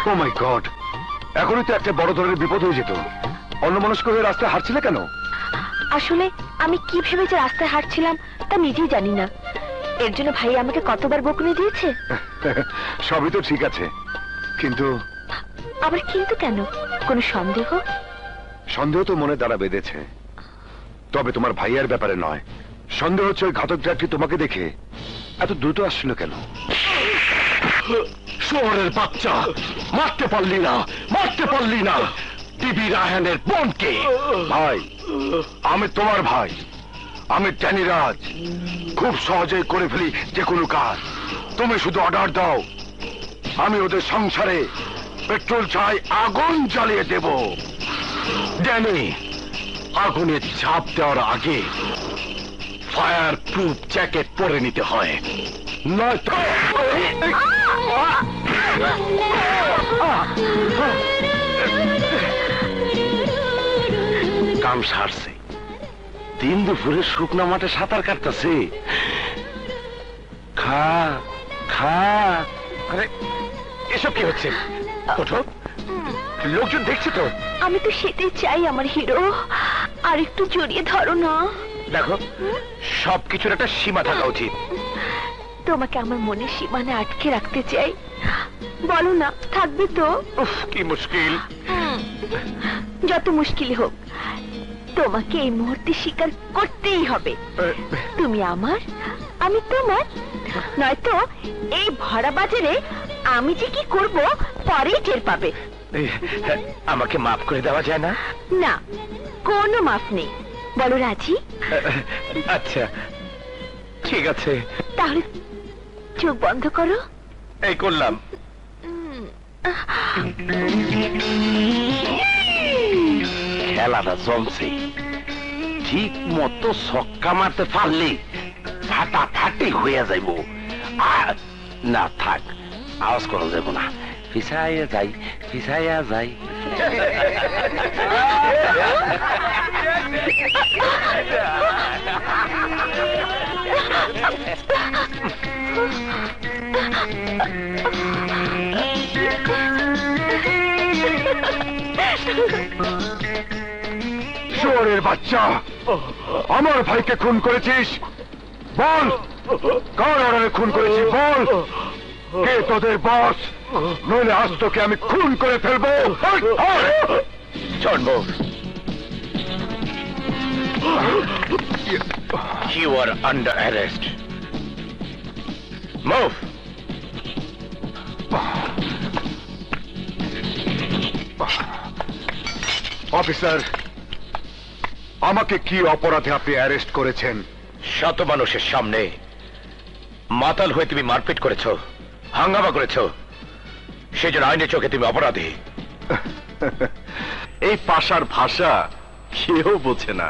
ও মাই god, এখনই তো একটা বড় ধরনের বিপদ হয়ে যেত। অন্যমনস্ক হয়ে রাস্তায় হাঁটছিলে কেন? আসলে আমি কি ভেবে যে রাস্তায় হাঁটছিলাম তা নিজেই জানি না। এর জন্য ভাই আমাকে কতবার বকুনি দিয়েছে। সবই তো ঠিক আছে, কিন্তু আবার কিন্তু কেন? কোনো সন্দেহ? সন্দেহ তো মনে দ্বারা বেঁধেছে, তবে তোমার ভাইয়ের ব্যাপারে নয়। সন্দেহ হচ্ছে ওই ঘাতক ড্রাগটি তোমাকে দেখে এত দ্রুত আসছিল কেন। শহরের বাচ্চা, মারতে পারলি না, মারতে পারলি না টিভি রায়হানের বোনকে। ভাই, আমি তোমার ভাই, আমি ট্যানি রাজ। খুব সহজেই করে ফেলি যে কোনো কাজ। তুমি শুধু অর্ডার দাও, আমি ওদের সংসারে পেট্রোল চাই আগুন জ্বালিয়ে দেব। ড্যানি, আগুনে ঝাঁপ দেওয়ার আগে ফায়ার প্রুফ জ্যাকেট পরে নিতে হয়, নয়তো কাম সারছে। দিন দুপুরে শুকনা মাঠে সাঁতার কাটতেছে। খা খা। আরে এসব কি হচ্ছে? ওঠো, লোকজন দেখছে তো। আমি তো সেটাই চাই আমার হিরো, আর একটু জড়িয়ে ধরো না। দেখো, সবকিছুর একটা সীমা থাকা উচিত। তোমাকে আমার মনের সীমানা আটকে রাখতে চাই। বলো না, থাকবে তো? উফ, কি মুশকিল। যত মুশকিল হোক, তোমাকে এই মুহূর্তে স্বীকার করতেই হবে। তুমি আমার, আমি তোমার। নয়তো এই ভরা বাজারে আমি যে কি করব পরেই টের পাবে। আমাকে মাফ করে দেওয়া যায় না? না, কোনো মাফ নেই। বলো রাজি? আচ্ছা, ঠিক আছে। তাহলে চোখ বন্ধ করো। এই করলাম। খেলাটা জমছে। ঠিক মতো ছক্কা মারতে পারলে ফাটাফাটি হইয়া যাইব। না থাক, আওয়াজ করা যাব না। পিছাইয়া যাই, পিছাইয়া যাই। শুয়োরের বাচ্চা, আমার ভাইকে খুন করেছিস? বল, কার অর্ডারে খুন করেছিস? বল, কে তোদের বস? নইলে আজ তোকে আমি খুন করে ফেলবো। জন্ম, you are under arrest. Move. Officer, আমাকে কি অপরাধে আপনি অ্যারেস্ট করেছেন? শত মানুষের সামনে মাতাল হয়ে তুমি মারপিট করেছো, হাঙ্গামা করেছো, সেজন্য আইনের চোখে তুমি অপরাধী। এই পাশার ভাষা কেউ বোঝে না।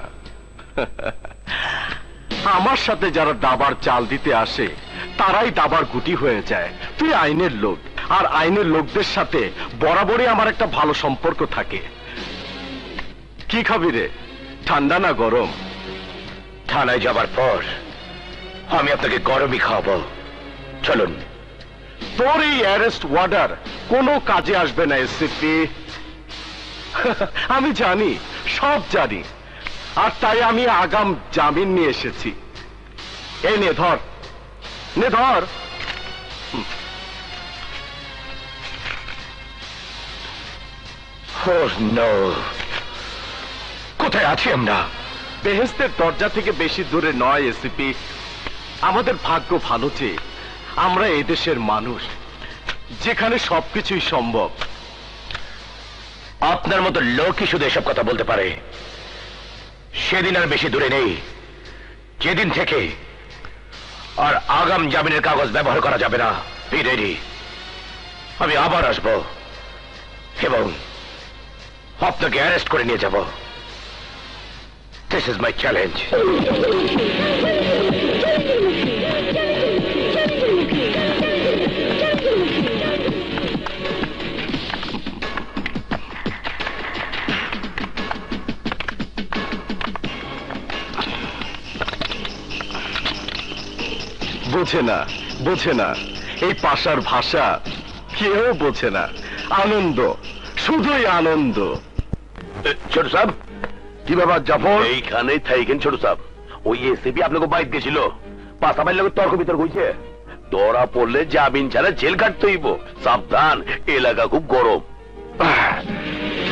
আমার সাথে যারা দাবার চাল দিতে আসে তারাই দাবার গুটি হয়ে যায়। তুই আইনের লোক, আর আইনের লোকদের সাথে বরাবরই আমার একটা ভালো সম্পর্ক থাকে। কি খাবি রে, ঠান্ডা না গরম? থানায় যাবার পর আমি আপনাকে গরমই খাওয়াবো। চলুন। তোর এই অ্যারেস্ট অর্ডার কোনো কাজে আসবে না এসিপি। আমি জানি, সব জানি, আর তাই আমি আগাম জামিন নিয়ে এসেছি। এই নে ধর, নে ধর। কোথায় আছি আমরা? বেহেশতের দরজা থেকে বেশি দূরে নয় এসিপি। আমাদের ভাগ্য ভালো যে আমরা এদেশের মানুষ, যেখানে সবকিছুই সম্ভব। আপনার মতো লোকই শুধু এসব কথা বলতে পারে। সেদিন আর বেশি দূরে নেই যেদিন থেকে আর আগাম জামিনের কাগজ ব্যবহার করা যাবে না। Be ready. আমি আবার আসবো এবং আপনাকে অ্যারেস্ট করে নিয়ে যাব। This is my challenge. বোঝে না, বোঝে না, এই পাশার ভাষা কেউ বোঝে না। আনন্দ, শুধুই আনন্দ। ছোট সাহেব, কি ব্যাপার জাফর? এইখানেই থাইকেন ছোট সাহেব। ওই এসিপি আপনাকে বাইক গেছিল, পাশাপাশি লোক তর্ক বিতর্ক হয়েছে। ধরা পড়লে জামিন ছাড়া জেল কাটতে হইব। সাবধান, এলাকা খুব গরম।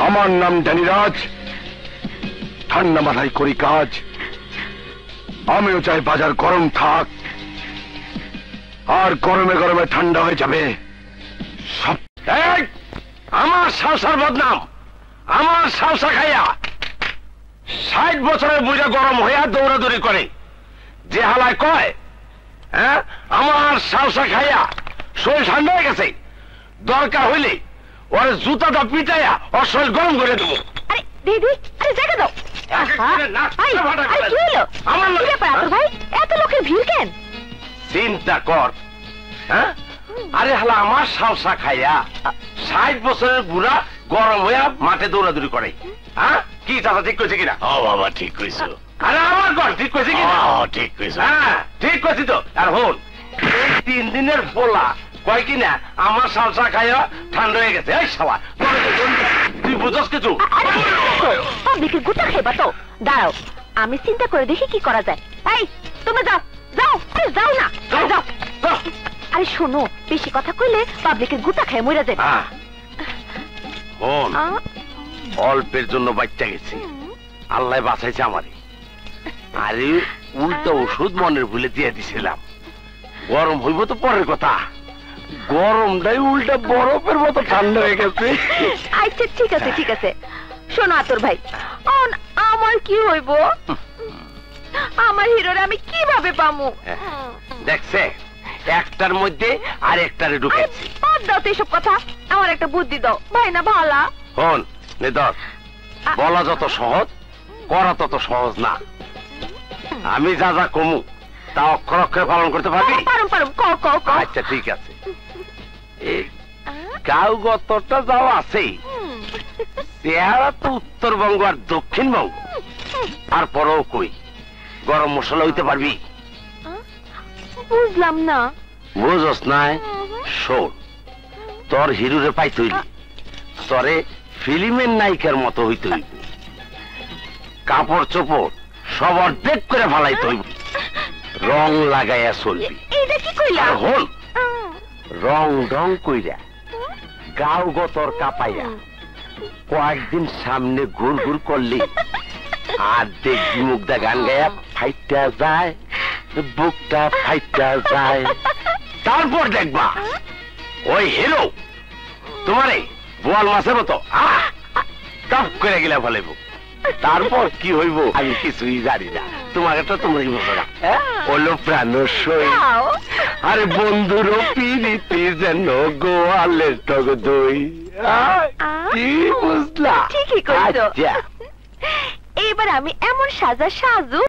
আমার নাম ধ্যানীরাজ, ঠান্ডা মাথায় করি কাজ। আমিও চাই বাজার গরম থাক, আর গরমে গরমে ঠান্ডা হয়ে যাবে সব। এই, আমার সালসার বদনাম, আমার সালসা খাইয়া 60 বছরের বুড়া গরম হইয়া দৌড়াদৌড়ি করে, যে হালায় কয় হ্যাঁ আমার সালসা খাইয়া শরীর ঠান্ডা হয়ে গেছে, দরকার হইলে ওর জুতাটা পিটাইয়া ওর শরীর গরম করে দেবো। আরে দিদি, আরে জায়গা দাও। আহা, আই, আরে কি হলো? আমার কি ব্যাপার আতর ভাই, এত লোকের ভিড় কেন? চিন্তা কর, হ্যাঁ আরে হালা আমার সালসা খাইয়া 60 বছরের বুড়া গরম হইয়া মাঠে দৌড়াদৌড়ি করে। হ্যাঁ কি চাচা ঠিক কইছে কিনা? ও বাবা, ঠিক কইছো। আরে আমার ঘর ঠিক কইছে কিনা? ঠিক কইছো। হ্যাঁ ঠিক কইছি তো। আর হন, এই 3 দিনের পোলা কয় কিনা আমার সালসা খাইয়া ঠান্ডা হয়ে গেছে। এই শালা, তুই বুঝছ কিছু? পাবলিকের গুটা খাইবা তো? দাঁড়াও, আমি চিন্তা করে দেখি কি করা যায়। এই তুমি যাও, যাও, আরে যাও না, আরে যাও। আরে শোনো, বেশি কথা কইলে পাবলিকের গুটা খাই মইরা যাবে। হন, অল্পের জন্য বাচ্চা গেছি, আল্লাহ বাঁচাইছে আমারে। আরে উল্টা ওষুধ মনের ভুলে দিয়ে দিছিলাম। গরম হইব তো পরের কথা, গরমটাই উল্টা বরফের মতো ঠান্ডা হয়ে গেছে। আচ্ছা ঠিক আছে, ঠিক আছে। শোনো আতর ভাই, আমার কি হইব? আমার হিরোরে আমি কিভাবে পামু? দেখছে, একটার মধ্যে আর একটারে ঢুকেছি। বাদ দাও তো এসব কথা, আমার একটা বুদ্ধি দাও ভাই, না ভালা। হন নিদর, বলা যত সহজ, করা তত সহজ না। আমি যা যা কমু তা অক্ষর অক্ষরে পালন করতে পারবি? পারুম পারুম, কও কও কও। আচ্ছা ঠিক আছে। এই গাঁও গতটা যাও আছেই, চেহারা তো উত্তরবঙ্গ আর দক্ষিণবঙ্গ। আর পরেও কই, গরম মশলা হইতে পারবি? বুঝলাম না। বুঝস নাই? শোন, তোর হিরোরে পাইতে হইলি তরে ফিল্মের নায়িকার মতো হইতে হইব। কাপড় চোপড় সব অর্ধেক করে ফালাইতে হইব, রং লাগাইয়া চলবি। এইটা কি কইলা? আর হল, রং রং কইরা গাও গতর কাপাইয়া কয়েকদিন সামনে ঘুর ঘুর করলি, আর দেখবি মুখটা গান গায়া ফাইটা যায়, বুকটা ফাইটা যায়। তারপর দেখবা ওই হিরো তোমারে বোয়াল মাছের মতো টপ করে গেলে ফেলাইব। তারপর কি হইব আমি কিছুই জানি না, তোমাকে তো তোমরাই বলো না। ওলো প্রাণ সই, আরে বন্ধুর পিরিতি যেন গোয়ালের টক দই। কি বুঝলা? ঠিকই কইছো। আচ্ছা, এইবার আমি এমন সাজা সাজু